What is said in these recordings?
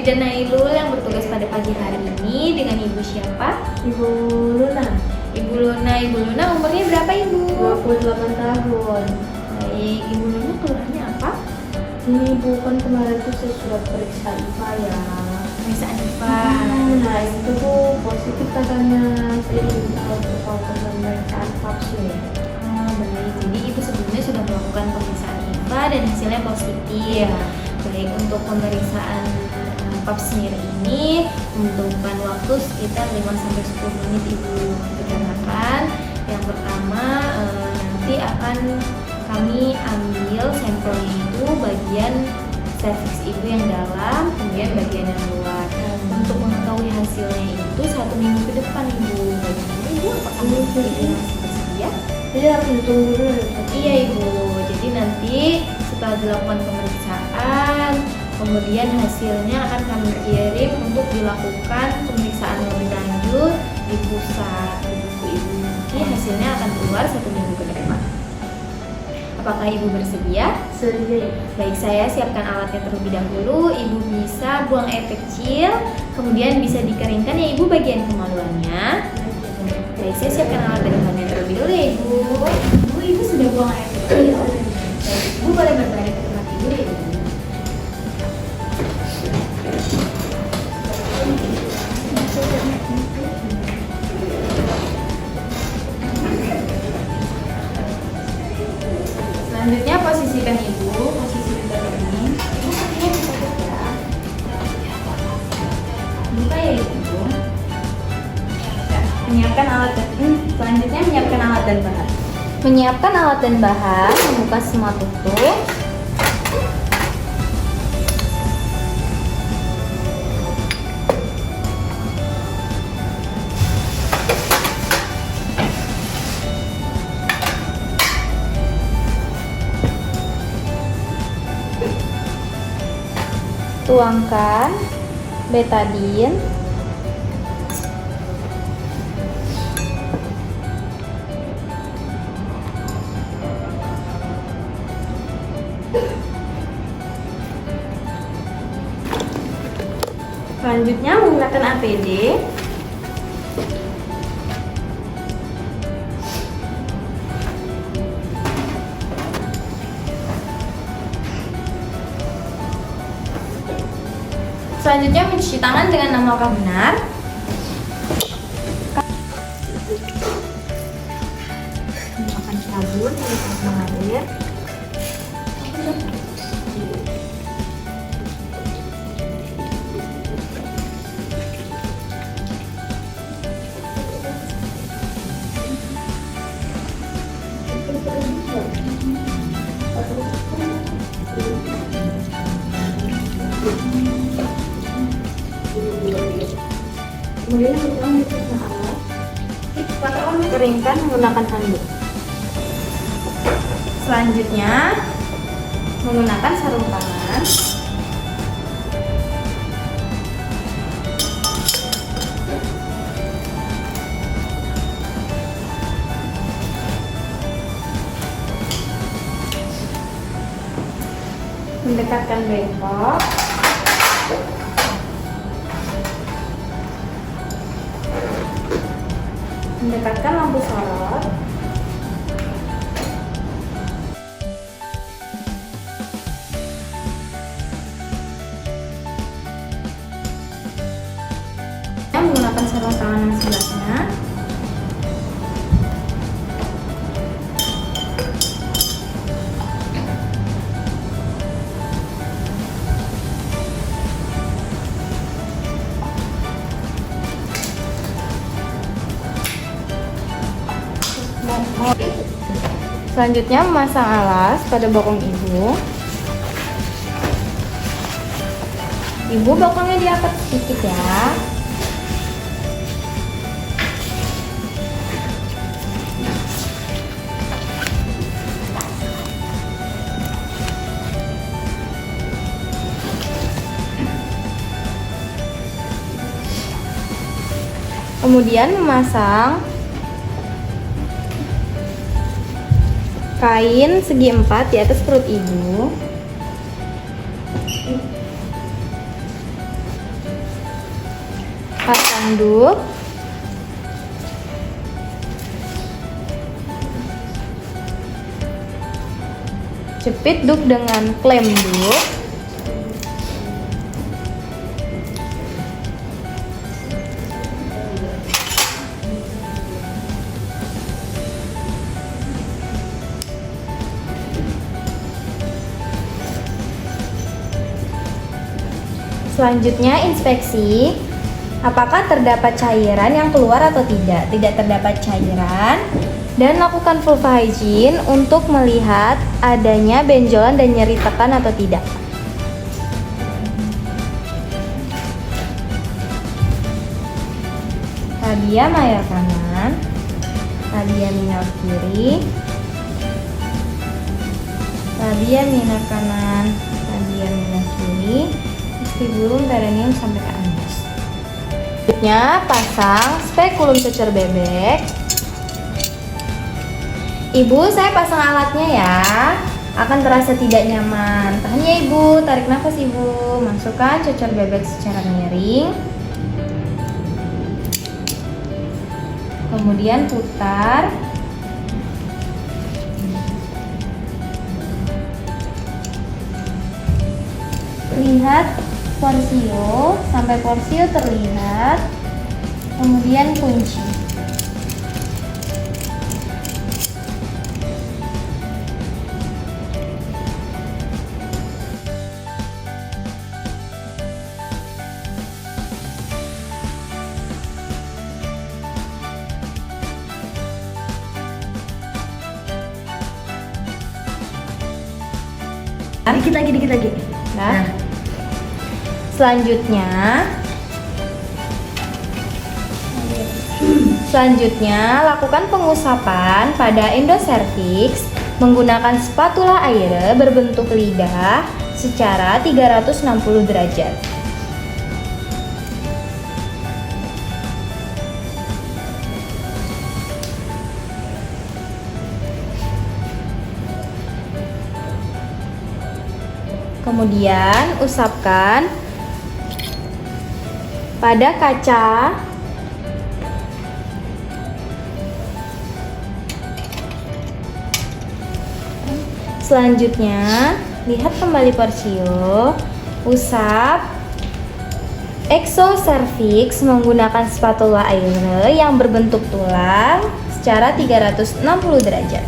dan Nailul yang bertugas pada pagi hari ini dengan Ibu siapa? Ibu Luna. Ibu Luna umurnya berapa Ibu? 28 tahun. Baik, Ibu Luna keluhannya apa? Ini Bu, kan kemarin tuh saya sudah periksa IPA ya. Pemeriksaan IPA. Nah itu tuh positif katanya. Saya ingin tahu pemeriksaan vaksin. Baik, jadi Ibu sebelumnya sudah melakukan pemeriksaan IPA dan hasilnya positif. Baik, untuk pemeriksaan pap smear ini membutuhkan waktu sekitar 5-10 menit Ibu. Dikarenakan yang pertama nanti akan kami ambil sampelnya itu bagian serviks Ibu yang dalam, kemudian bagian yang luar. Untuk mengetahui hasilnya itu 1 minggu ke depan Ibu. Bagaimana Ibu? Apakah Ibu masih bersedia? Jadi harus ditunggu dulu ya? Iya Ibu, jadi nanti setelah dilakukan pemeriksaan, kemudian hasilnya akan kami kirim untuk dilakukan pemeriksaan lebih lanjut di pusat Ibu. Nanti hasilnya akan keluar 1 minggu ke depan. Apakah Ibu bersedia? Sedia. Baik, saya siapkan alatnya terlebih dahulu. Ibu bisa buang air kecil, kemudian bisa dikeringkan ya Ibu bagian kemaluannya. Baik, saya siapkan alat bahannya terlebih dahulu ya Ibu. Ibu sudah buang air kecil. Baik, Ibu boleh berbaring ke tempat Ibu ya Ibu. Selanjutnya posisikan Ibu, posisi berbaring. Ibu kakinya ditekuk ya. Buka ya Ibu. Menyiapkan alat selanjutnya menyiapkan alat dan bahan. Menyiapkan alat dan bahan, membuka semua tutup. Tuangkan betadine, selanjutnya menggunakan APD. Selanjutnya mencuci tangan dengan 6 langkah benar. Menggunakan sabun dan mengalir. Kemudian keringkan menggunakan handuk. Selanjutnya menggunakan sarung tangan. Mendekatkan bengkok. Mendekatkan lampu sorot. Menggunakan sarung tangan yang sebelahnya. Selanjutnya memasang alas pada bokong Ibu. Ibu bokongnya diangkat sedikit ya. Kemudian memasang kain segi 4 di atas perut Ibu. Pasang duk. Jepit duk dengan klem duk. Selanjutnya inspeksi apakah terdapat cairan yang keluar atau tidak. Tidak terdapat cairan. Dan lakukan vulva hygiene untuk melihat adanya benjolan dan nyeri tekan atau tidak. Labia mayat kanan, labia minor kiri, labia minor kanan, labia minor kiri, vestibulum perineum sampai ke anus. Selanjutnya pasang spekulum cecer bebek. Ibu, saya pasang alatnya ya. Akan terasa tidak nyaman. Tahan ya ibu, tarik nafas ibu. Masukkan cecer bebek secara miring. Kemudian putar. Lihat porsio sampai porsio terlihat. Kemudian kunci. Dikit lagi. Nah. Selanjutnya, lakukan pengusapan pada endoservix menggunakan spatula air berbentuk lidah secara 360 derajat. Kemudian usapkan pada kaca. Selanjutnya, lihat kembali porsio. Usap exocervix menggunakan spatula air yang berbentuk tulang secara 360 derajat.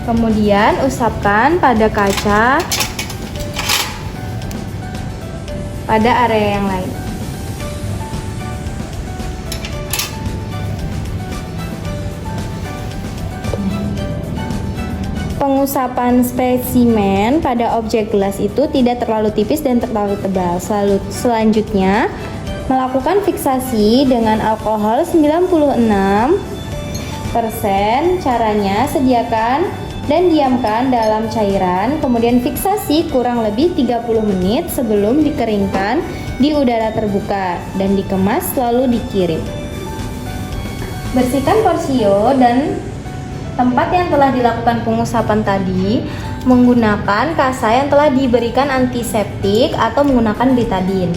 Kemudian usapkan pada kaca pada area yang lain. Pengusapan spesimen pada objek gelas itu tidak terlalu tipis dan terlalu tebal. Selanjutnya, melakukan fiksasi dengan alkohol 96%. Caranya, sediakan dan diamkan dalam cairan, kemudian fiksasi kurang lebih 30 menit sebelum dikeringkan di udara terbuka dan dikemas lalu dikirim. Bersihkan porsio dan tempat yang telah dilakukan pengusapan tadi menggunakan kasa yang telah diberikan antiseptik atau menggunakan betadine.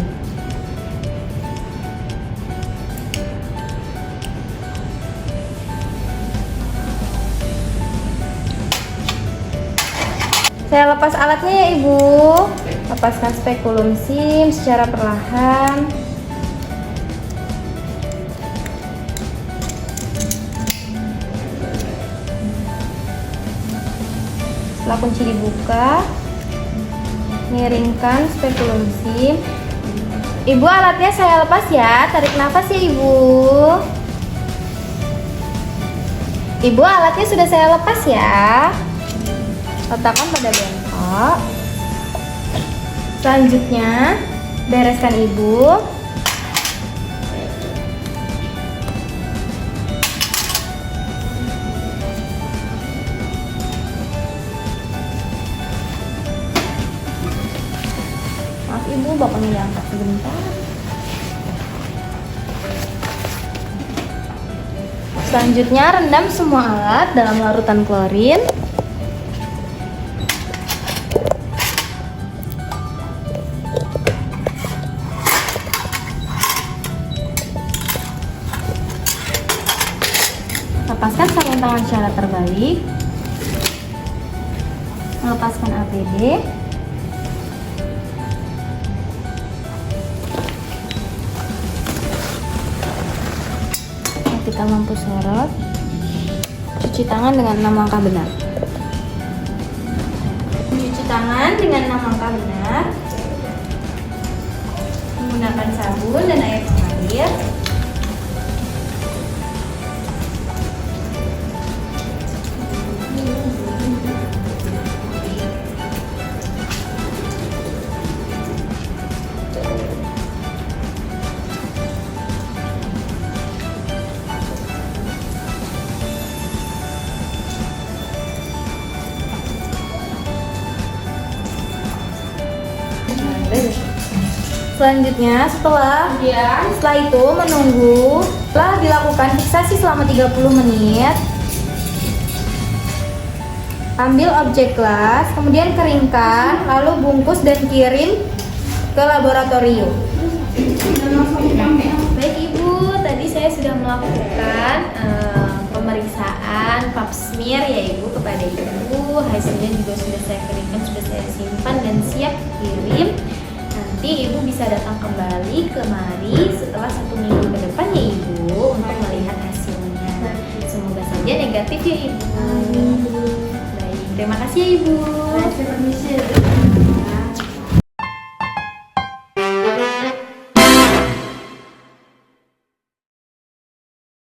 Saya lepas alatnya ya ibu. Lepaskan spekulum sim secara perlahan. Setelah kunci dibuka, miringkan spekulum sim. Ibu, alatnya saya lepas ya. Tarik nafas ya ibu. Ibu, alatnya sudah saya lepas ya. Letakkan pada bengkok. Selanjutnya, bereskan ibu. Maaf ibu, bapaknya diangkat sebentar. Selanjutnya rendam semua alat dalam larutan klorin. Lepaskan sarung tangan secara terbalik. Melepaskan APD. Matikan lampu sorot. Cuci tangan dengan 6 langkah benar. Cuci tangan dengan 6 langkah benar. Menggunakan sabun dan air mengalir. Selanjutnya setelah itu menunggu, setelah dilakukan fiksasi selama 30 menit, ambil objek gelas, kemudian keringkan, lalu bungkus dan kirim ke laboratorium. Baik Ibu, tadi saya sudah melakukan pemeriksaan pap smear ya Ibu kepada Ibu. Hasilnya juga sudah saya keringkan, sudah saya simpan dan siap kirim. Nanti Ibu bisa datang kembali kemari setelah 1 minggu ke depan ya Ibu untuk melihat hasilnya. Semoga saja negatif ya Ibu. Baik, terima kasih ya Ibu. Permisi.